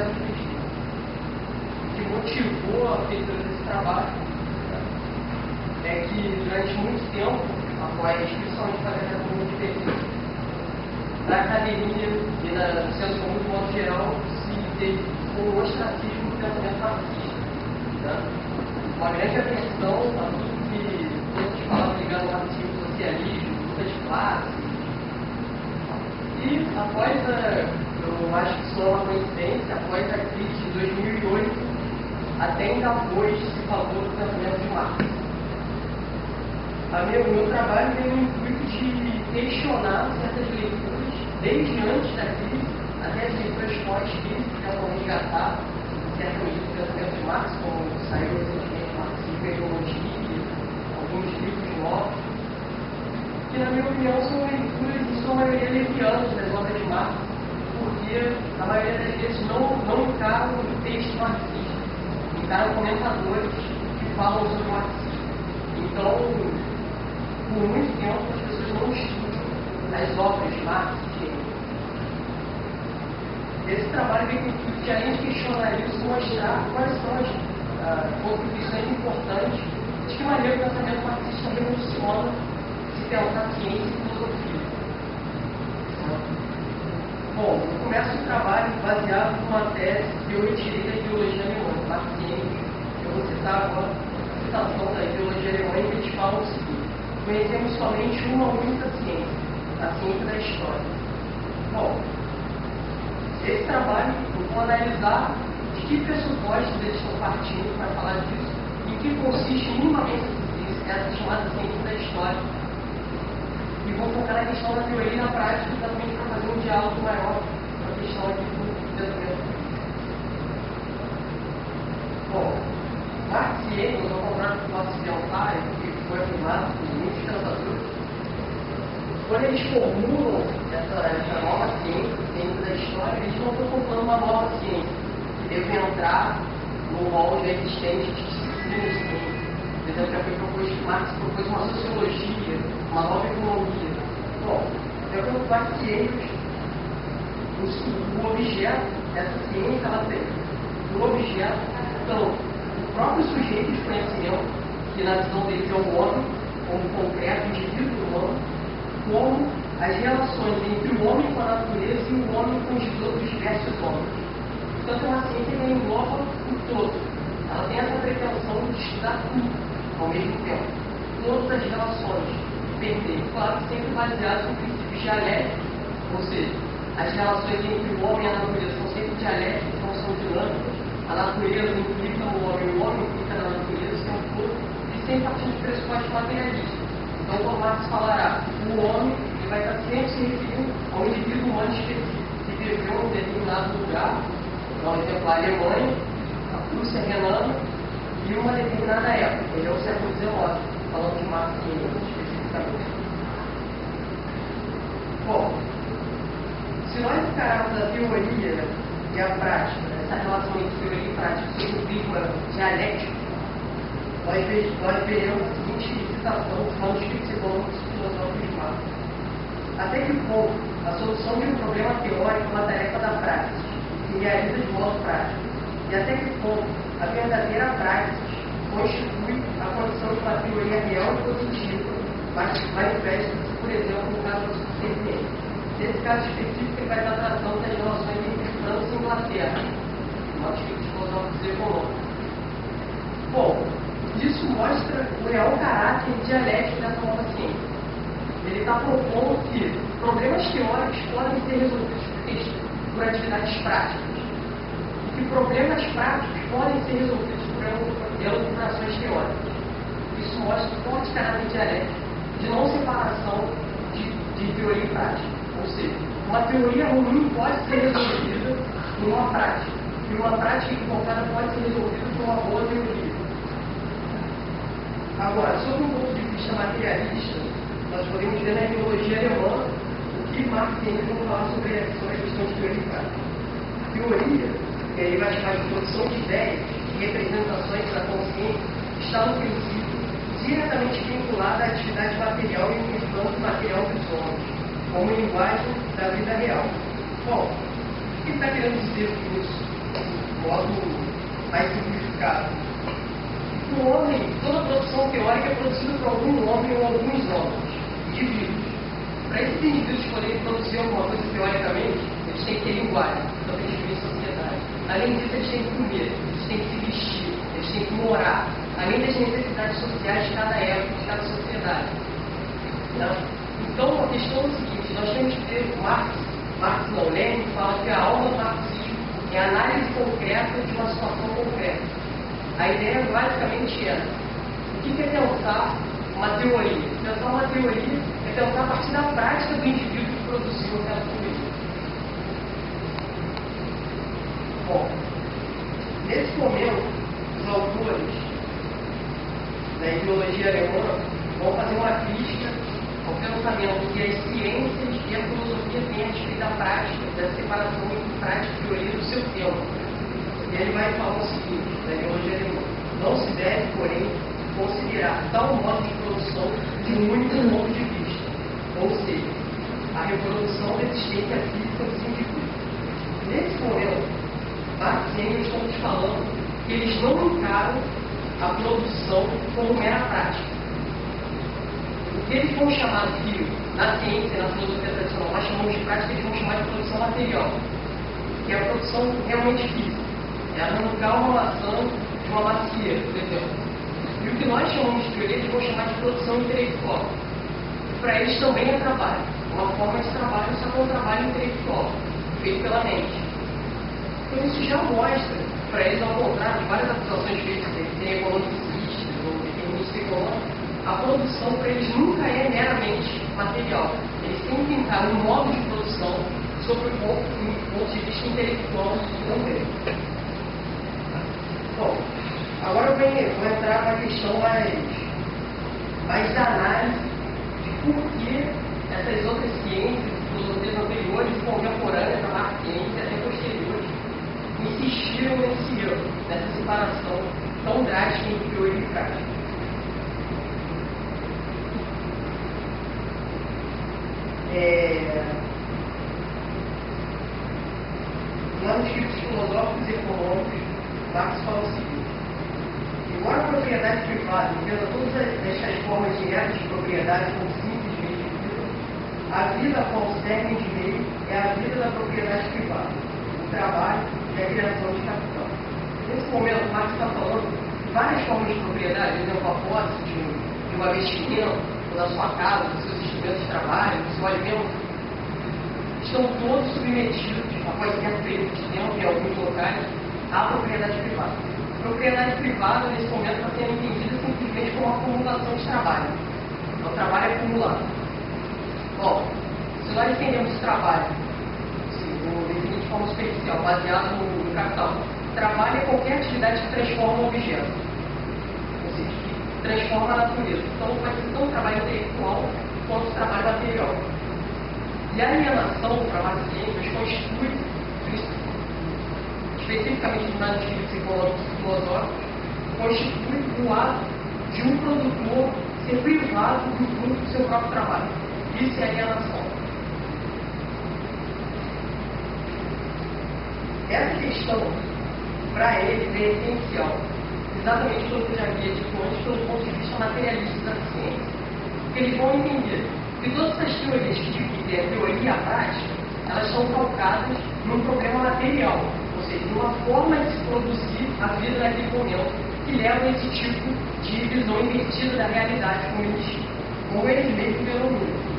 projeto de pesquisa. O que motivou a feitura desse trabalho é que, durante muito tempo, após principalmente fazer a coluna de pesquisa, na academia e no senso comum de modo geral, se teve um ostracismo do pensamento marxista. Né? Uma grande atenção a tudo que todos falavam ligado ao marxismo, socialismo, luta de classe. E após eu acho que isso é uma coincidência, após a crise de 2008, até ainda hoje se falou do pensamento de Marx. O meu trabalho tem o intuito de questionar certas leituras, desde antes da crise, até as leituras pós-crise, que tentam resgatar certas leituras do pensamento de Marx, como saiu recentemente Marxismo e Ideologia, alguns livros novos, que, na minha opinião, são leituras, em sua maioria, levianas das obras de Marx, porque, a maioria das vezes, não encaram o texto marxista, encaram comentadores que falam sobre o marxismo. Então, por muito tempo, as pessoas não estudam as obras de Marx e Engels. Esse trabalho vem com o intuito de, além de questionar isso, mostrar quais são as contribuições importantes de que maneira o pensamento marxista revoluciona se pensar ciência e filosofia. Bom, eu começo o trabalho baseado numa tese que eu retirei da ideologia alemã, Marx e Engels. Eu vou citar agora a citação da ideologia alemã em que eles falam o seguinte: conhecemos somente uma única ciência, a ciência da história. Bom, esse trabalho eu vou analisar de que pressupostos eles estão partindo para falar disso, em que consiste minimamente essa chamada ciência da história. E vou focar na questão da teoria e na prática, exatamente para fazer um diálogo maior com a questão aqui do pensamento. Bom, Marx e Engels, ao contrário do nosso ocidentário, que foi afirmado por muitos pensadores, quando eles formulam essa nova ciência, a ciência da história, eles não estão comprando uma nova ciência que deve entrar no molde existente de disciplinas ciência. Por exemplo, já foi proposto que Marx propôs uma sociologia, uma nova economia. Bom, eu vou Marx e Engels, o objeto dessa ciência, ela tem o objeto, então, o próprio sujeito de conhecimento, que na visão deles é o homem, como concreto, indivíduo humano, como as relações entre o homem com a natureza e o homem com os outros diversos homens. Portanto, é uma ciência que engloba o todo. Ela tem essa pretensão de estudar tudo ao mesmo tempo. Todas as relações perfeitas, claro que sempre baseadas em princípios dialéticos, ou seja, as relações entre o homem e a natureza são sempre dialéticas, não são dinâmicas. A natureza implica no homem, o homem implica na natureza, o tempo todo, e sempre partindo de pressupostos materialistas. Então, quando Marx falará, o homem ele vai estar sempre se referindo ao indivíduo humano específico, que viveu em um determinado lugar, por exemplo, a Alemanha, a Prússia renana, e uma determinada época, ele é o século XIX, falando de Marx e Engels especificamente. Bom, se nós encararmos a teoria e a prática, essa relação entre teoria e prática, sob um prisma dialético, nós veremos a seguinte citação dos manuscritos econômicos e filosóficos de Marx. Até que ponto a solução de um problema teórico é uma tarefa da praxis, que se realiza de modo prático, e até que ponto a verdadeira praxis constitui a condição de uma teoria real e positiva, mas manifesta-se, por exemplo, no caso da suficiência. Nesse caso específico, ele vai estar tratando das relações entre França e Inglaterra, manuscritos filosóficos econômicos. Bom, isso mostra o real caráter dialético dessa nova ciência. Ele está propondo que problemas teóricos podem ser resolvidos por atividades práticas, e que problemas práticos podem ser resolvidos por elucubrações teóricas. Isso mostra o forte caráter dialético de não separação de teoria e prática. Ou seja, uma teoria ruim pode ser resolvida por uma prática, e uma prática equivocada pode ser resolvida por uma boa teoria. Agora, sob um ponto de vista materialista, nós podemos ver na ideologia alemã o que Marx e Engels vão falar sobre a questão de teoria e prática. A teoria, que aí vai chamar de produção de ideias e representações da consciência, está no princípio diretamente vinculada à atividade material e influência material dos homens, como linguagem da vida real. Bom, o que está querendo dizer com isso? modo mais simplificado. O homem, toda a produção teórica é produzida por algum homem ou alguns homens, indivíduos. Para esses indivíduos poderem produzir alguma coisa teoricamente, eles têm que ter linguagem, então eles vivem em sociedade. Além disso, eles têm que comer, eles têm que se vestir, eles têm que morar, além das necessidades sociais de cada época, de cada sociedade. Então, a questão é o seguinte, nós temos que ter Marx não, Lenin fala que a alma do marxismo é a análise concreta de uma situação concreta. A ideia basicamente é o que é pensar uma teoria? Pensar uma teoria é pensar a partir da prática do indivíduo que produziu aquela teoria. Bom, nesse momento, os autores da ideologia alemã vão fazer uma crítica ao pensamento que as ciências e a filosofia têm a respeito da prática, da separação entre prática e teoria do seu tempo. E ele vai falar o seguinte, da ideologia alemã: não se deve, porém, considerar tal modo de produção de muito ponto de vista, ou seja, a reprodução da existência física dos indivíduos. Nesse momento, Marx e Engels estão nos falando que eles não encaram a produção como mera prática. O que eles vão chamar de, na ciência e na filosofia tradicional, nós chamamos de prática, eles vão chamar de produção material, que é a produção realmente física. É arrancar uma maçã de uma macieira, por exemplo. E o que nós chamamos de teoria, eles vão chamar de produção intelectual. Para eles também é trabalho. Uma forma de trabalho, só que é um trabalho intelectual, feito pela mente. Então isso já mostra, para eles, ao contrário de várias acusações feitas de serem economicistas ou deterministas econômicos, a produção para eles nunca é meramente material. Eles têm que encarar um modo de produção sobre o ponto de vista intelectual também. Bom, agora eu vou entrar na questão mais da análise de por que essas outras ciências, filosofias anteriores e contemporâneas, a marxiense e até posteriores, insistiram nesse erro, nessa separação tão drástica entre teoria e prática. Lá nos livros filosóficos e econômicos, Marx fala o seguinte: embora a propriedade privada entenda todas estas formas diretas de propriedade como simplesmente vida, a vida qual serve de meio é a vida da propriedade privada, o trabalho e a criação de capital. Nesse momento, Marx está falando de várias formas de propriedade, por exemplo, a posse de uma vestimenta, ou da sua casa, dos seus instrumentos de trabalho, do seu alimento, estão todos submetidos, após certo período de tempo, em alguns locais, à propriedade privada. A propriedade privada, nesse momento, está sendo entendida simplesmente como uma acumulação de trabalho. Então, o trabalho é acumulado. Bom, se nós entendemos o trabalho, vou definir de forma superficial, baseado no capital, trabalho é qualquer atividade que transforma um objeto, ou seja, que transforma a natureza. Então, vai ser tanto trabalho intelectual quanto trabalho material. E a alienação para Marx e Engels constitui, especificamente nos livros econômicos e filosóficos, constitui o ato de um produtor ser privado do fruto do seu próprio trabalho. Isso é alienação. Essa questão, para eles, é essencial, exatamente pelo que eu já havia dito antes, pelo ponto de vista materialista da ciência. Porque eles vão entender que todas essas teorias que dividem a teoria e a prática, elas são calcadas num problema material, ou seja, numa forma de se produzir a vida naquele momento, que leva a esse tipo de visão invertida da realidade como eles mesmos denominam.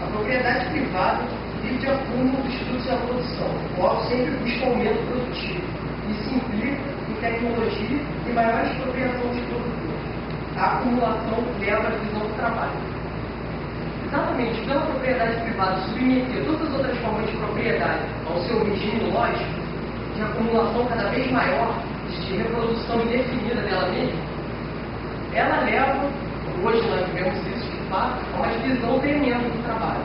A propriedade privada vive de acúmulo dos frutos da produção, o qual sempre busca aumento produtivo. Isso implica em tecnologia e maior expropriação dos produtores. A acumulação leva à divisão do trabalho. Exatamente pela propriedade privada submeter todas as outras formas de propriedade ao seu regime lógico, de acumulação cada vez maior, de reprodução indefinida dela mesma, ela leva, hoje nós vemos isso de fato, a uma divisão tremenda do trabalho.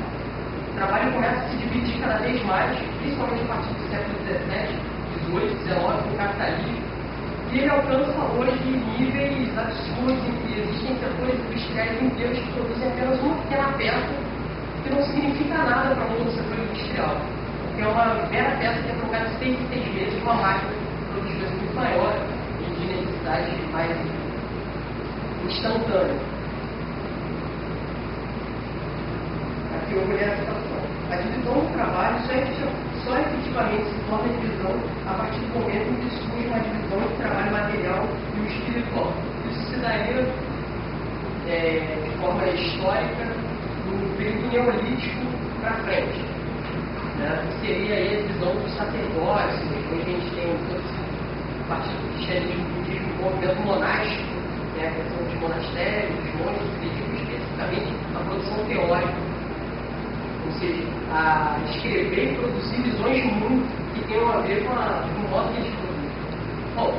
O trabalho começa a se dividir cada vez mais, principalmente a partir do século XVII, XVIII, XIX, com o capitalismo, e ele alcança hoje níveis absurdos em que existem setores industriais inteiros que produzem apenas uma pequena peça, que não significa nada para um outro setor industrial. uma máquina que produz coisas muito maiores e de necessidade mais instantânea. Aqui eu vou ler a citação. A divisão do trabalho só efetivamente se torna divisão a partir do momento em que surge uma divisão entre o trabalho material e o espiritual. Isso se daria de forma histórica no período neolítico para frente. Né? Seria aí a divisão do sacerdócio, onde a gente tem a partir do cristianismo, budismo, o movimento monástico, né? A questão dos monastérios, dos monges, que dedicam especificamente à produção teórica. Ou seja, a escrever e produzir visões de mundo que tenham a ver com o modo que eles produzem. Bom,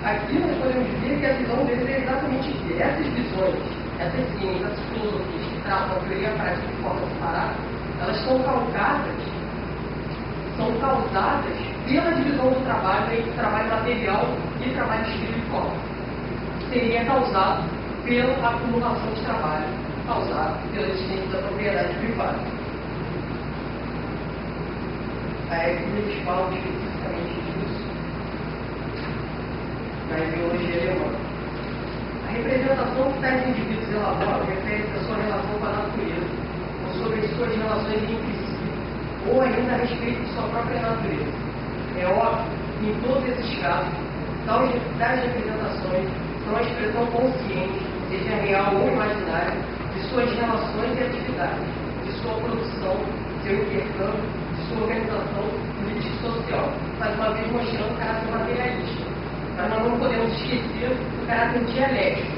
aqui nós podemos ver que a visão deles é exatamente isso. Essas visões, essas ciências, essas filosofias que tratam a teoria prática de forma separada, elas são causadas pela divisão do trabalho entre trabalho material e trabalho espiritual. Seria causado pela acumulação de trabalho, causado pela existência da propriedade privada. Aí eles falam especificamente disso na ideologia alemã. A representação que tais indivíduos elaboram refere-se à sua relação com a natureza, ou sobre as suas relações entre si, ou ainda a respeito de sua própria natureza. É óbvio que em todos esses casos, tais representações são a expressão consciente, seja real ou imaginária, de suas relações e atividades, de sua produção, seu intercâmbio, sua organização política e social, mais uma vez mostrando o caráter materialista. Mas nós não podemos esquecer o caráter dialético.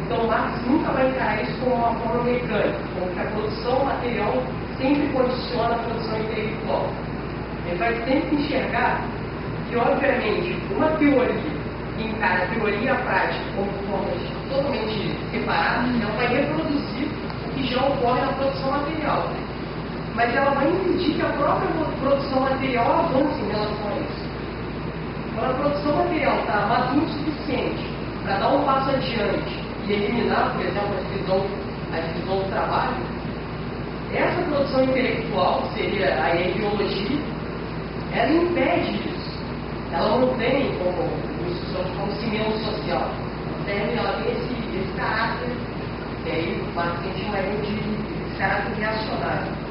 Então Marx nunca vai encarar isso como uma forma mecânica, como que a produção material sempre condiciona a produção intelectual. Ele vai sempre enxergar que, obviamente, uma teoria que encara a teoria e a prática como formas totalmente separadas, ela vai reproduzir o que já ocorre na produção material. Mas ela vai impedir que a própria produção material avance em relação a isso. Quando a produção material está madura o suficiente para dar um passo adiante e eliminar, por exemplo, a divisão do trabalho, essa produção intelectual, que seria a ideologia, ela impede isso. Ela não tem como cimento social. Ela tem esse caráter, que aí o Marx chama de caráter reacionário.